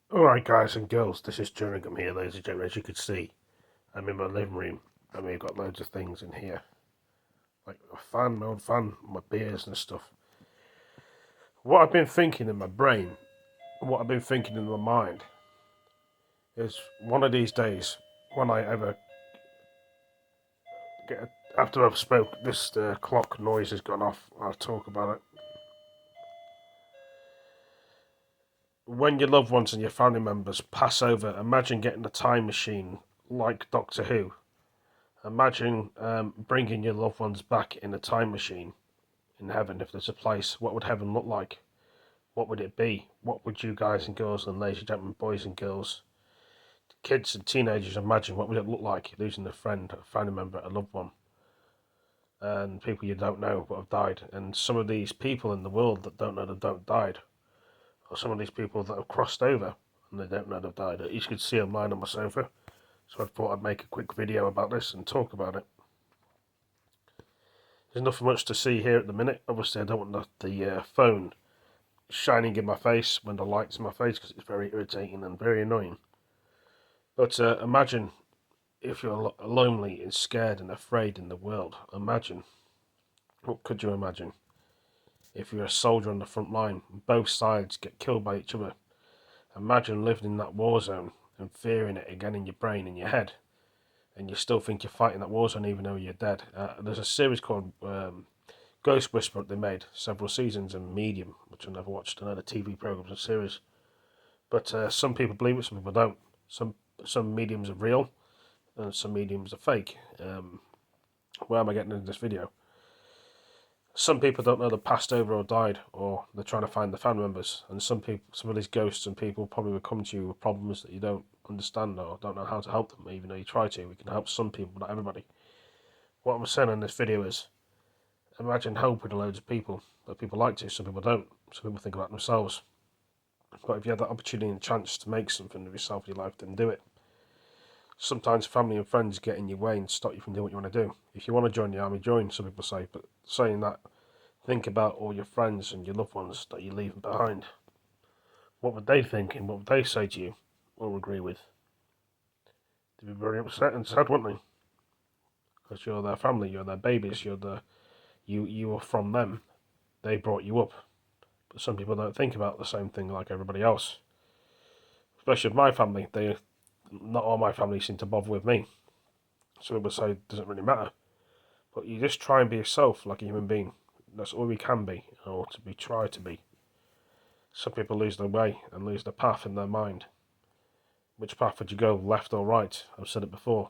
Alright guys and girls, this is Jerningham here, ladies and gentlemen. As you can see, I'm in my living room and we've got loads of things in here. Like a fan, my old fan, my beers and stuff. What I've been thinking in my brain, and what I've been thinking in my mind, is one of these days, when I ever after I've spoke, this clock noise has gone off, I'll talk about it. When your loved ones and your family members pass over, imagine getting a time machine like Doctor Who. Imagine bringing your loved ones back in a time machine in heaven. If there's a place, what would heaven look like? What would it be? What would you guys and girls and ladies and gentlemen, boys and girls, kids and teenagers imagine? What would it look like losing a friend, a family member, a loved one, and people you don't know but have died? And some of these people in the world that don't know that don't died, or some of these people that have crossed over and they don't know they've died. You could see online on my sofa. So I thought I'd make a quick video about this and talk about it. There's nothing much to see here at the minute. Obviously, I don't want the phone shining in my face when the light's in my face because it's very irritating and very annoying. But imagine if you're lonely and scared and afraid in the world. Imagine. What could you imagine? If you're a soldier on the front line, both sides get killed by each other. Imagine living in that war zone and fearing it again in your brain, in your head. And you still think you're fighting that war zone even though you're dead. There's a series called Ghost Whisperer they made several seasons in Medium, which I never watched. Another TV programs and series, but some people believe it, some people don't. Some mediums are real, and some mediums are fake. Where am I getting into this video? Some people don't know they passed over or died, or they're trying to find the family members. And some of these ghosts and people probably will come to you with problems that you don't understand or don't know how to help them, even though you try to. We can help some people, but not everybody. What I'm saying in this video is, imagine helping loads of people that people like to, some people don't. Some people think about themselves. But if you had that opportunity and chance to make something of yourself in your life, then do it. Sometimes family and friends get in your way and stop you from doing what you want to do. If you want to join the army, join, some people say. But saying that, think about all your friends and your loved ones that you're leaving behind. What would they think and what would they say to you or agree with? They'd be very upset and sad, wouldn't they? Because you're their family, you're their babies, you are from them. They brought you up. But some people don't think about the same thing like everybody else. Especially with my family, not all my family seem to bother with me. Some people say it doesn't really matter. But you just try and be yourself like a human being. That's all we can be, or to be try to be. Some people lose their way and lose the path in their mind. Which path would you go, left or right? I've said it before.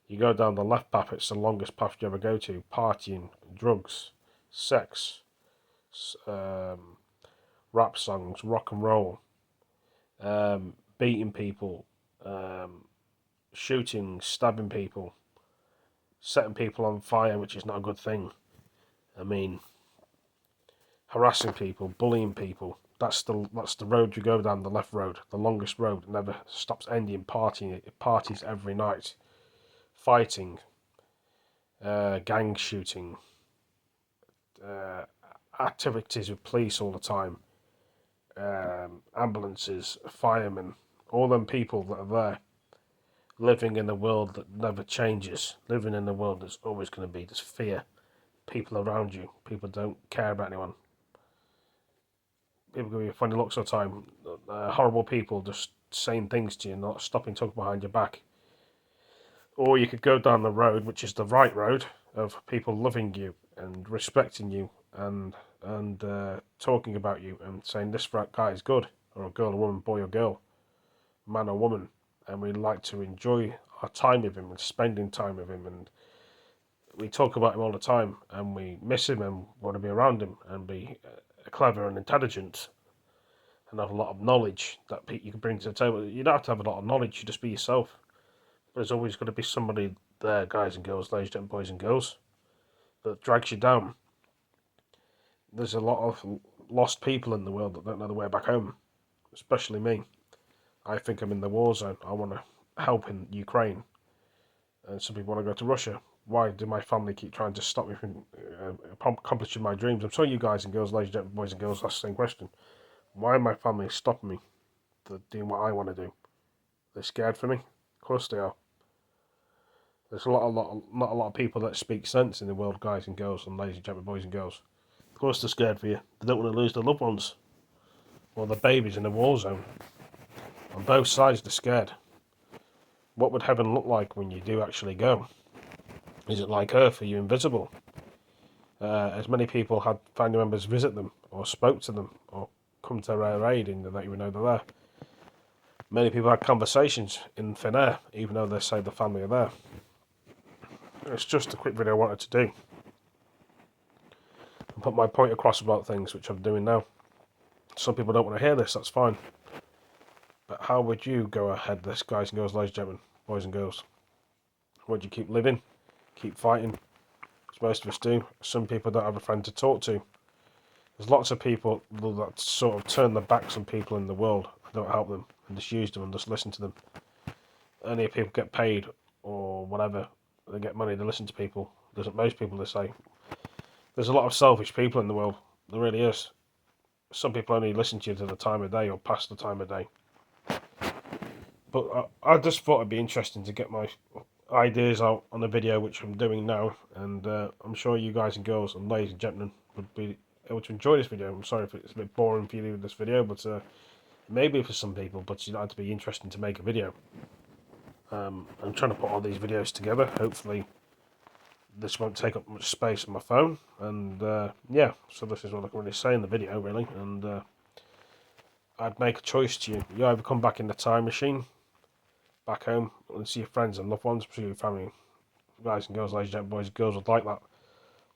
You go down the left path, it's the longest path you ever go to. Partying, drugs, sex, rap songs, rock and roll, beating people, shooting, stabbing people, setting people on fire, which is not a good thing. I mean, harassing people, bullying people. That's the road you go down, the left road, the longest road. It never stops ending. Partying, it parties every night. Fighting, gang shooting, uh, activities with police all the time, ambulances, firemen, all them people that are there, living in a world that never changes, living in a world that's always going to be this fear. People around you, people don't care about anyone. People give you funny looks all the time. Horrible people just saying things to you, not stopping talking behind your back. Or you could go down the road, which is the right road, of people loving you and respecting you and talking about you and saying this guy is good, or a girl, a woman, boy or girl, man or woman, and we like to enjoy our time with him and spending time with him, and we talk about him all the time and we miss him and want to be around him and be clever and intelligent and have a lot of knowledge that you can bring to the table. You don't have to have a lot of knowledge, you just be yourself. There's always going to be somebody there, guys and girls, ladies and boys and girls, that drags you down. There's a lot of lost people in the world that don't know the way back home, especially me. I think I'm in the war zone. I want to help in Ukraine, and some people want to go to Russia. Why do my family keep trying to stop me from accomplishing my dreams? I'm sorry, you guys and girls, ladies and gentlemen, boys and girls, ask the same question. Why my family stopping me? They're doing what I want to do. They're scared for me. Of course they are. There's not a lot of people that speak sense in the world, guys and girls, and ladies and gentlemen, boys and girls. Of course they're scared for you. They don't want to lose their loved ones or their babies in a war zone. On both sides, they're scared. What would heaven look like when you do actually go? Is it like Earth? Are you invisible? As many people had family members visit them, or spoke to them, or come to their aid, and they don't even know they're there. Many people had conversations in thin air, even though they say the family are there. It's just a quick video I wanted to do and put my point across about things, which I'm doing now. Some people don't want to hear this, that's fine. But how would you go ahead this, guys and girls, ladies and gentlemen, boys and girls? Would you keep living? Keep fighting? As most of us do. Some people don't have a friend to talk to. There's lots of people that sort of turn their backs on people in the world and don't help them and just use them and just listen to them. Only if people get paid or whatever, they get money to listen to people. Doesn't most people, they say. There's a lot of selfish people in the world. There really is. Some people only listen to you to the time of day or past the time of day. But I just thought it'd be interesting to get my ideas out on a video, which I'm doing now, and I'm sure you guys and girls and ladies and gentlemen would be able to enjoy this video. I'm sorry if it's a bit boring for you this video, but maybe for some people, but you know, it'd be interesting to make a video. I'm trying to put all these videos together. Hopefully this won't take up much space on my phone, and yeah, so this is what I can really say in the video, really. And I'd make a choice to you. You either come back in the time machine, back home, and see your friends and loved ones, see your family, guys and girls, ladies and gentlemen, boys and girls would like that,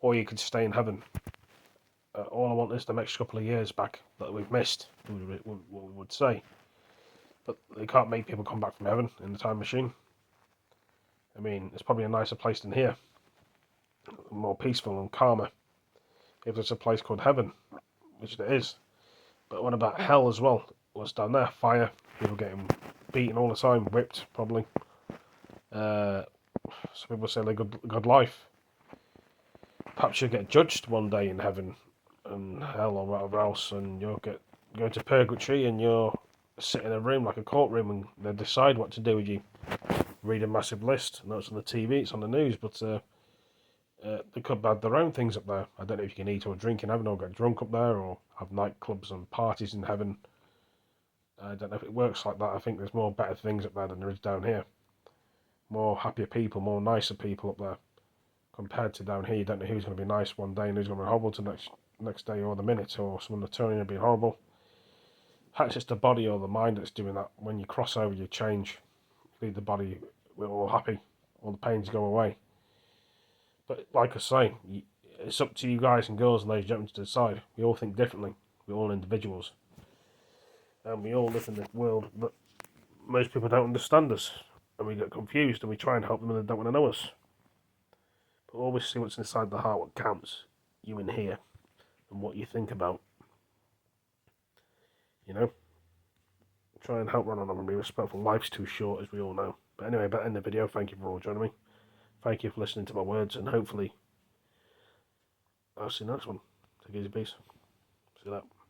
or you could stay in heaven. All I want is the next couple of years back that we've missed, we would say. But they can't make people come back from heaven in the time machine. I mean, it's probably a nicer place than here, more peaceful and calmer, if there's a place called heaven, which there is. But what about hell as well? What's down there? Fire, people getting beaten all the time, whipped probably. Some people say they're good life. Perhaps you'll get judged one day in heaven and hell or whatever else, and you'll go to purgatory, and you'll sit in a room like a courtroom, and they decide what to do with you. Read a massive list. No, it's on the TV, it's on the news, but they could have their own things up there. I don't know if you can eat or drink in heaven, or get drunk up there, or have nightclubs and parties in heaven. I don't know if it works like that. I think there's more better things up there than there is down here. More happier people, more nicer people up there. Compared to down here, you don't know who's going to be nice one day and who's going to be horrible to next day or the minute, or someone will turn in and be horrible. Perhaps it's the body or the mind that's doing that. When you cross over, you change. You leave the body, we're all happy. All the pains go away. But like I say, it's up to you guys and girls and ladies and gentlemen to decide. We all think differently. We're all individuals. And we all live in this world that most people don't understand us. And we get confused and we try and help them and they don't want to know us. But always see what's inside the heart, what counts. You in here. And what you think about. You know? Try and help one another and be respectful. Life's too short, as we all know. But anyway, better end the video. Thank you for all joining me. Thank you for listening to my words, and hopefully I'll see you next one. Take it easy, peace. See you later.